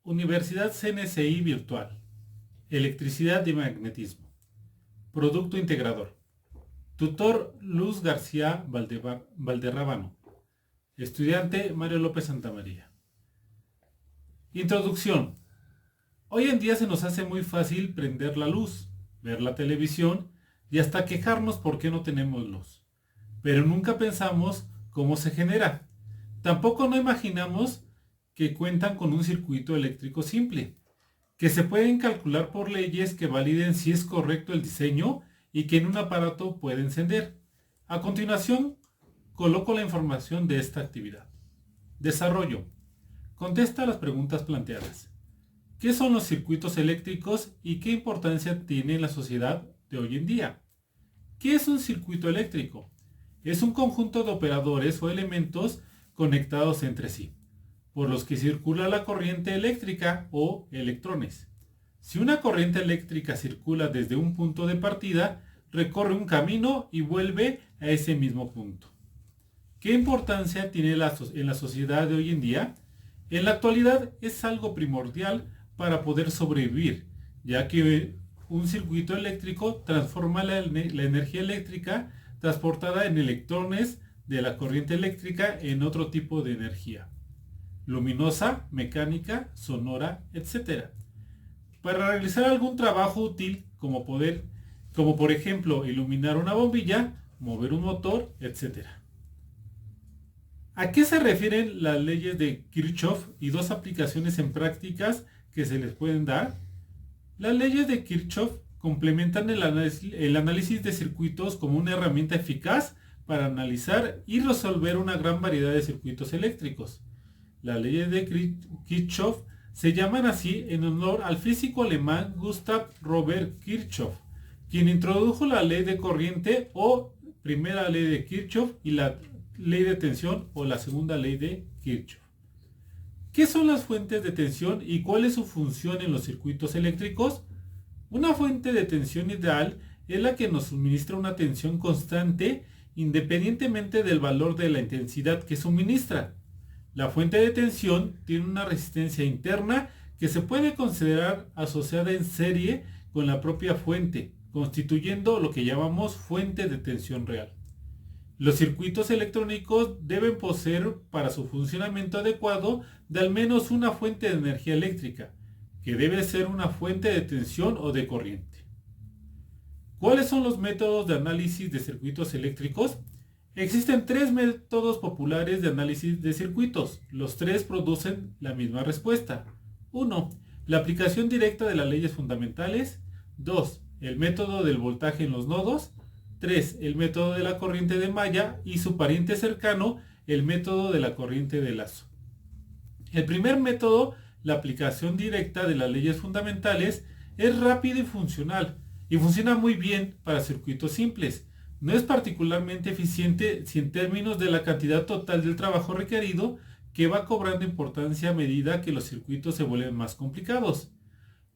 Universidad CNCI Virtual. Electricidad y magnetismo. Producto integrador. Tutor Luz García Valderrábano. Estudiante Mario López Santamaría. Introducción. Hoy en día se nos hace muy fácil prender la luz, ver la televisión y hasta quejarnos porque no tenemos luz. Pero nunca pensamos cómo se genera. Tampoco no imaginamos que cuentan con un circuito eléctrico simple, que se pueden calcular por leyes que validen si es correcto el diseño y que en un aparato puede encender. A continuación, coloco la información de esta actividad. Desarrollo. Contesta las preguntas planteadas. ¿Qué son los circuitos eléctricos y qué importancia tiene en la sociedad de hoy en día? ¿Qué es un circuito eléctrico? Es un conjunto de operadores o elementos conectados entre sí, por los que circula la corriente eléctrica o electrones. Si una corriente eléctrica circula desde un punto de partida, recorre un camino y vuelve a ese mismo punto. ¿Qué importancia tiene en la sociedad de hoy en día? En la actualidad es algo primordial para poder sobrevivir, ya que un circuito eléctrico transforma la energía eléctrica transportada en electrones de la corriente eléctrica en otro tipo de energía, luminosa, mecánica, sonora, etc. Para realizar algún trabajo útil, como por ejemplo iluminar una bombilla, mover un motor, etc. ¿A qué se refieren las leyes de Kirchhoff y dos aplicaciones en prácticas que se les pueden dar? Las leyes de Kirchhoff complementan el análisis de circuitos como una herramienta eficaz para analizar y resolver una gran variedad de circuitos eléctricos. Las leyes de Kirchhoff se llaman así en honor al físico alemán Gustav Robert Kirchhoff, quien introdujo la ley de corriente o primera ley de Kirchhoff y la ley de tensión o la segunda ley de Kirchhoff. ¿Qué son las fuentes de tensión y cuál es su función en los circuitos eléctricos? Una fuente de tensión ideal es la que nos suministra una tensión constante independientemente del valor de la intensidad que suministra. La fuente de tensión tiene una resistencia interna que se puede considerar asociada en serie con la propia fuente, constituyendo lo que llamamos fuente de tensión real. Los circuitos electrónicos deben poseer para su funcionamiento adecuado de al menos una fuente de energía eléctrica, que debe ser una fuente de tensión o de corriente. ¿Cuáles son los métodos de análisis de circuitos eléctricos? Existen tres métodos populares de análisis de circuitos. Los tres producen la misma respuesta. 1. La aplicación directa de las leyes fundamentales. 2. El método del voltaje en los nodos. 3. El método de la corriente de malla y su pariente cercano, el método de la corriente de lazo. El primer método, la aplicación directa de las leyes fundamentales, es rápido y funcional, y funciona muy bien para circuitos simples. No es particularmente eficiente si en términos de la cantidad total del trabajo requerido, que va cobrando importancia a medida que los circuitos se vuelven más complicados.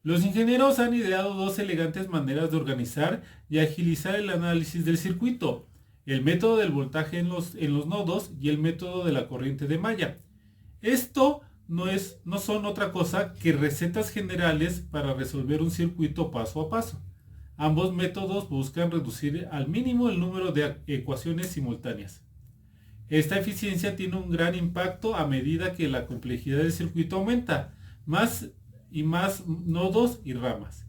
Los ingenieros han ideado dos elegantes maneras de organizar y agilizar el análisis del circuito: el método del voltaje en los nodos y el método de la corriente de malla. Esto no son otra cosa que recetas generales para resolver un circuito paso a paso. Ambos métodos buscan reducir al mínimo el número de ecuaciones simultáneas. Esta eficiencia tiene un gran impacto a medida que la complejidad del circuito aumenta, más y más nodos y ramas.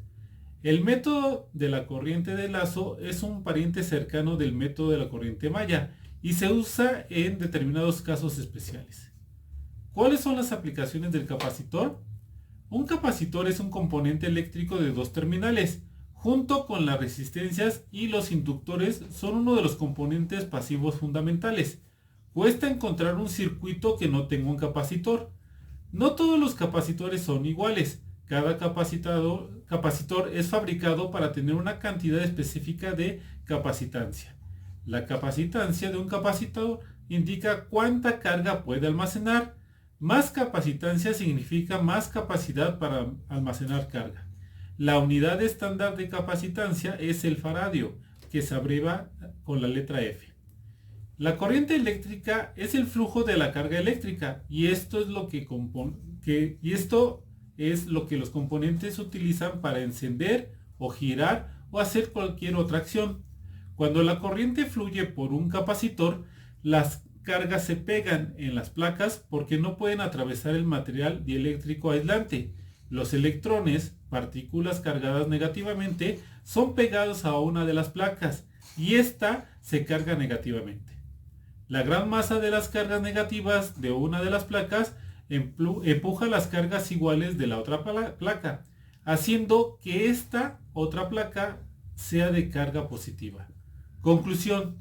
El método de la corriente de lazo es un pariente cercano del método de la corriente malla y se usa en determinados casos especiales. ¿Cuáles son las aplicaciones del capacitor? Un capacitor es un componente eléctrico de dos terminales. Junto con las resistencias y los inductores son uno de los componentes pasivos fundamentales. Cuesta encontrar un circuito que no tenga un capacitor. No todos los capacitores son iguales. Cada capacitor es fabricado para tener una cantidad específica de capacitancia. La capacitancia de un capacitor indica cuánta carga puede almacenar. Más capacitancia significa más capacidad para almacenar carga. La unidad estándar de capacitancia es el faradio, que se abrevia con la letra F. La corriente eléctrica es el flujo de la carga eléctrica y esto es lo que los componentes utilizan para encender o girar o hacer cualquier otra acción. Cuando la corriente fluye por un capacitor, las cargas se pegan en las placas porque no pueden atravesar el material dieléctrico aislante. Los electrones, partículas cargadas negativamente, son pegados a una de las placas y ésta se carga negativamente. La gran masa de las cargas negativas de una de las placas empuja las cargas iguales de la otra placa, haciendo que esta otra placa sea de carga positiva. Conclusión: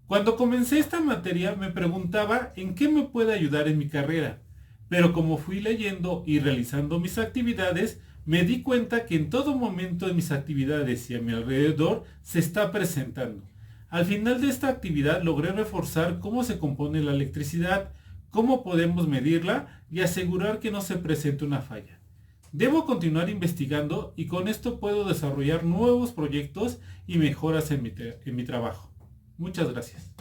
cuando comencé esta materia me preguntaba en qué me puede ayudar en mi carrera, pero como fui leyendo y realizando mis actividades, me di cuenta que en todo momento de mis actividades y a mi alrededor se está presentando. Al final de esta actividad logré reforzar cómo se compone la electricidad, cómo podemos medirla y asegurar que no se presente una falla. Debo continuar investigando y con esto puedo desarrollar nuevos proyectos y mejoras en mi trabajo. Muchas gracias.